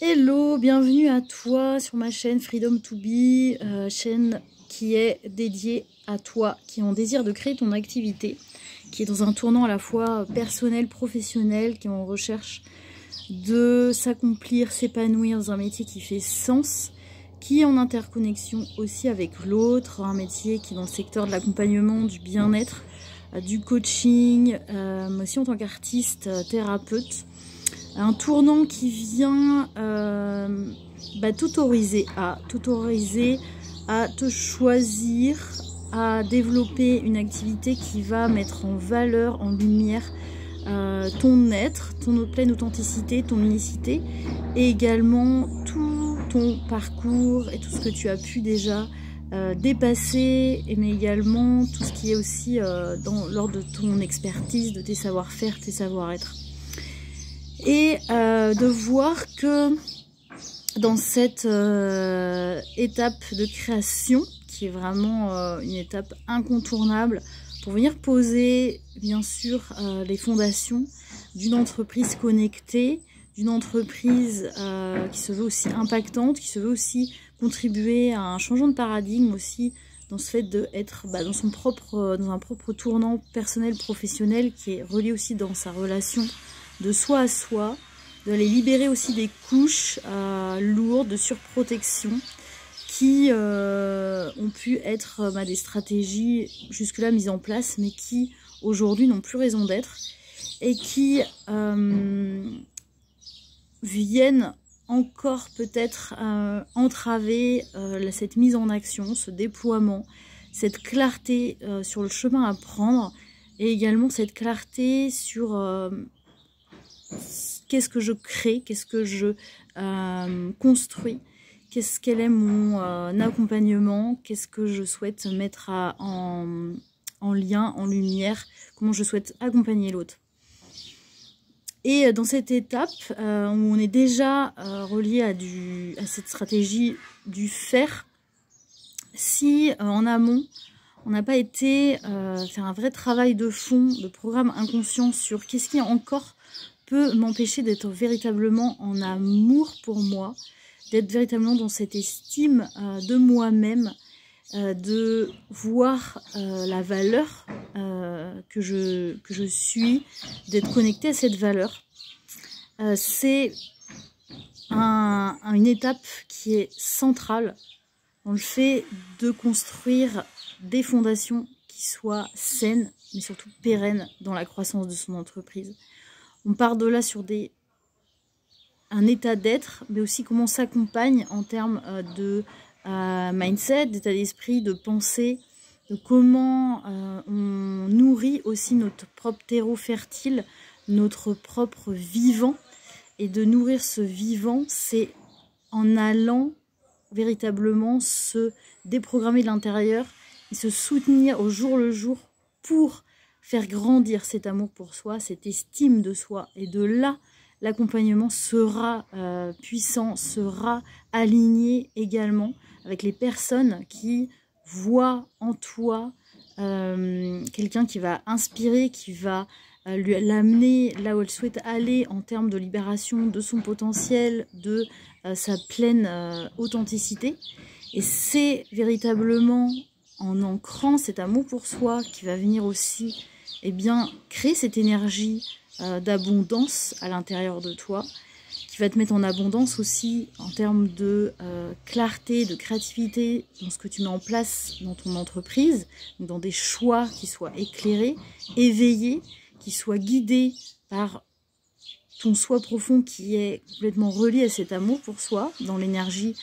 Hello, bienvenue à toi sur ma chaîne Freedom to Be, chaîne qui est dédiée à toi qui en désire de créer ton activité, qui est dans un tournant à la fois personnel, professionnel, qui est en recherche de s'accomplir, s'épanouir dans un métier qui fait sens, qui est en interconnexion aussi avec l'autre, un métier qui est dans le secteur de l'accompagnement, du bien-être, du coaching, mais aussi en tant qu'artiste, thérapeute. Un tournant qui vient t'autoriser à te choisir, à développer une activité qui va mettre en valeur, en lumière ton être, ton pleine authenticité, ton unicité, et également tout ton parcours et tout ce que tu as pu déjà dépasser, mais également tout ce qui est aussi lors de ton expertise, de tes savoir-faire, tes savoir-être. Et de voir que dans cette étape de création, qui est vraiment une étape incontournable pour venir poser bien sûr les fondations d'une entreprise connectée, d'une entreprise qui se veut aussi impactante, qui se veut aussi contribuer à un changement de paradigme aussi dans ce fait d'être dans un propre tournant personnel, professionnel, qui est relié aussi dans sa relation de soi à soi, de les libérer aussi des couches lourdes de surprotection qui ont pu être des stratégies jusque-là mises en place, mais qui aujourd'hui n'ont plus raison d'être et qui viennent encore peut-être entraver cette mise en action, ce déploiement, cette clarté sur le chemin à prendre, et également cette clarté sur qu'est-ce que je crée, qu'est-ce que je construis, quel est mon accompagnement, qu'est-ce que je souhaite mettre en lien, en lumière, comment je souhaite accompagner l'autre. Et dans cette étape, où on est déjà relié à cette stratégie du faire, si en amont, on n'a pas été faire un vrai travail de fond, de programme inconscient sur qu'est-ce qui encore peut m'empêcher d'être véritablement en amour pour moi, d'être véritablement dans cette estime de moi-même, de voir la valeur que je suis, d'être connectée à cette valeur. C'est une étape qui est centrale dans le fait de construire des fondations qui soient saines, mais surtout pérennes dans la croissance de son entreprise. On part de là sur un état d'être, mais aussi comment on s'accompagne en termes de mindset, d'état d'esprit, de pensée, de comment on nourrit aussi notre propre terreau fertile, notre propre vivant. Et de nourrir ce vivant, c'est en allant véritablement se déprogrammer de l'intérieur et se soutenir au jour le jour pour faire grandir cet amour pour soi, cette estime de soi. Et de là, l'accompagnement sera puissant, sera aligné également avec les personnes qui voient en toi quelqu'un qui va inspirer, qui va l'amener là où elle souhaite aller en termes de libération de son potentiel, de sa pleine authenticité. Et c'est véritablement en ancrant cet amour pour soi qui va venir aussi créer cette énergie d'abondance à l'intérieur de toi, qui va te mettre en abondance aussi en termes de clarté, de créativité dans ce que tu mets en place dans ton entreprise, dans des choix qui soient éclairés, éveillés, qui soient guidés par ton soi profond qui est complètement relié à cet amour pour soi, dans l'énergie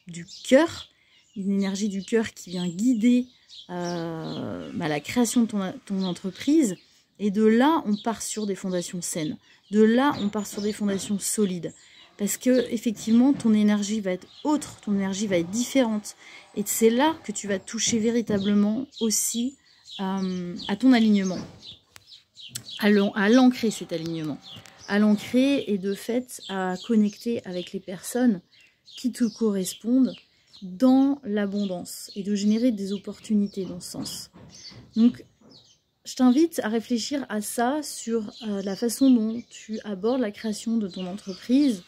du cœur, une énergie du cœur qui vient guider la création de ton entreprise. Et de là, on part sur des fondations saines. De là, on part sur des fondations solides. Parce que effectivement, ton énergie va être autre, ton énergie va être différente. Et c'est là que tu vas toucher véritablement aussi à ton alignement. À l'ancrer cet alignement. À l'ancrer et de fait à connecter avec les personnes qui te correspondent dans l'abondance et de générer des opportunités dans ce sens. Donc, je t'invite à réfléchir à ça sur la façon dont tu abordes la création de ton entreprise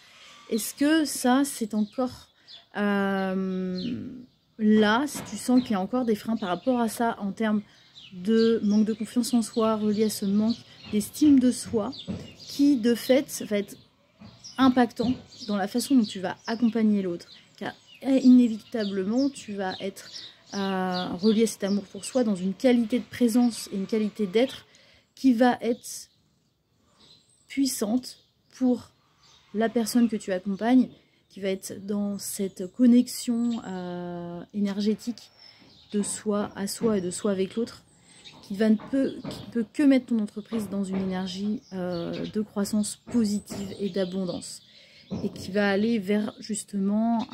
Est-ce que ça, c'est encore là, si tu sens qu'il y a encore des freins par rapport à ça en termes de manque de confiance en soi, relié à ce manque d'estime de soi, qui de fait va être impactant dans la façon dont tu vas accompagner l'autre, car inévitablement tu vas être relié à cet amour pour soi dans une qualité de présence et une qualité d'être qui va être puissante pour la personne que tu accompagnes, qui va être dans cette connexion énergétique de soi à soi et de soi avec l'autre, qui ne peut que mettre ton entreprise dans une énergie de croissance positive et d'abondance, et qui va aller vers justement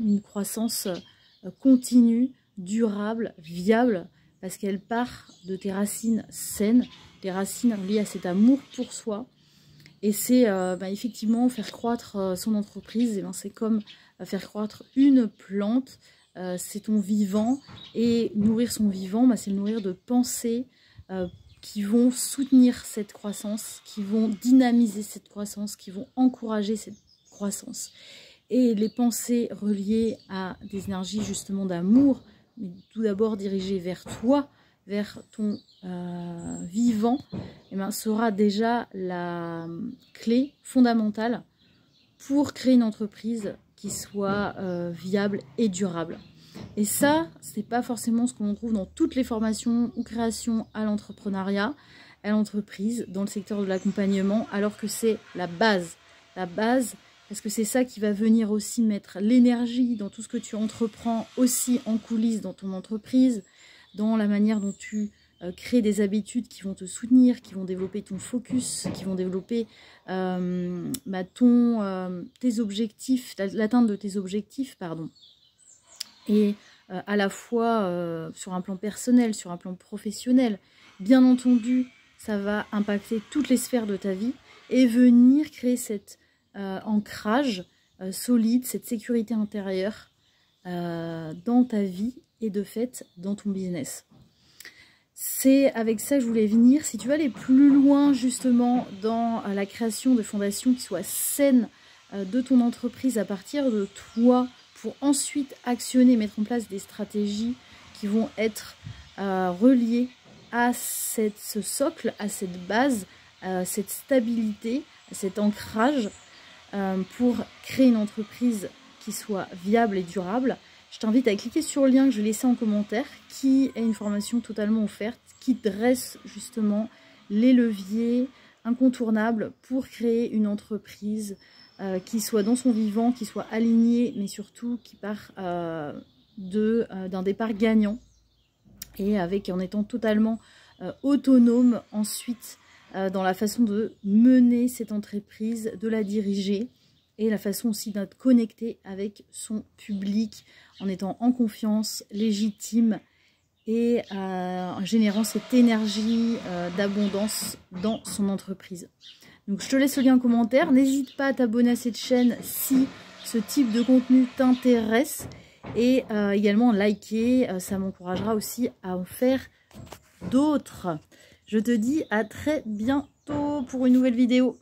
une croissance continue, durable, viable, parce qu'elle part de tes racines saines, des racines liées à cet amour pour soi. Et c'est effectivement faire croître son entreprise, c'est comme faire croître une plante, c'est ton vivant, et nourrir son vivant, c'est le nourrir de pensées qui vont soutenir cette croissance, qui vont dynamiser cette croissance, qui vont encourager cette croissance. Et les pensées reliées à des énergies justement d'amour, mais tout d'abord dirigées vers toi, vers ton vivant, sera déjà la clé fondamentale pour créer une entreprise qui soit viable et durable. Et ça, c'est pas forcément ce qu'on trouve dans toutes les formations ou créations à l'entrepreneuriat, à l'entreprise, dans le secteur de l'accompagnement, alors que c'est la base. La base, parce que c'est ça qui va venir aussi mettre l'énergie dans tout ce que tu entreprends, aussi en coulisses dans ton entreprise, dans la manière dont tu crées des habitudes qui vont te soutenir, qui vont développer ton focus, qui vont développer tes objectifs, l'atteinte de tes objectifs, pardon. Et à la fois sur un plan personnel, sur un plan professionnel. Bien entendu, ça va impacter toutes les sphères de ta vie et venir créer cet ancrage solide, cette sécurité intérieure dans ta vie et de fait dans ton business. C'est avec ça que je voulais venir. Si tu veux aller plus loin justement dans la création de fondations qui soient saines de ton entreprise à partir de toi, pour ensuite actionner, mettre en place des stratégies qui vont être reliées à ce socle, à cette base, à cette stabilité, à cet ancrage pour créer une entreprise qui soit viable et durable. Je t'invite à cliquer sur le lien que je vais laisser en commentaire, qui est une formation totalement offerte, qui dresse justement les leviers incontournables pour créer une entreprise qui soit dans son vivant, qui soit alignée, mais surtout qui part d'un départ gagnant, et en étant totalement autonome ensuite dans la façon de mener cette entreprise, de la diriger, et la façon aussi d'être connecté avec son public, en étant en confiance, légitime, et en générant cette énergie d'abondance dans son entreprise. Donc je te laisse le lien en commentaire, n'hésite pas à t'abonner à cette chaîne si ce type de contenu t'intéresse, et également liker, ça m'encouragera aussi à en faire d'autres. Je te dis à très bientôt pour une nouvelle vidéo.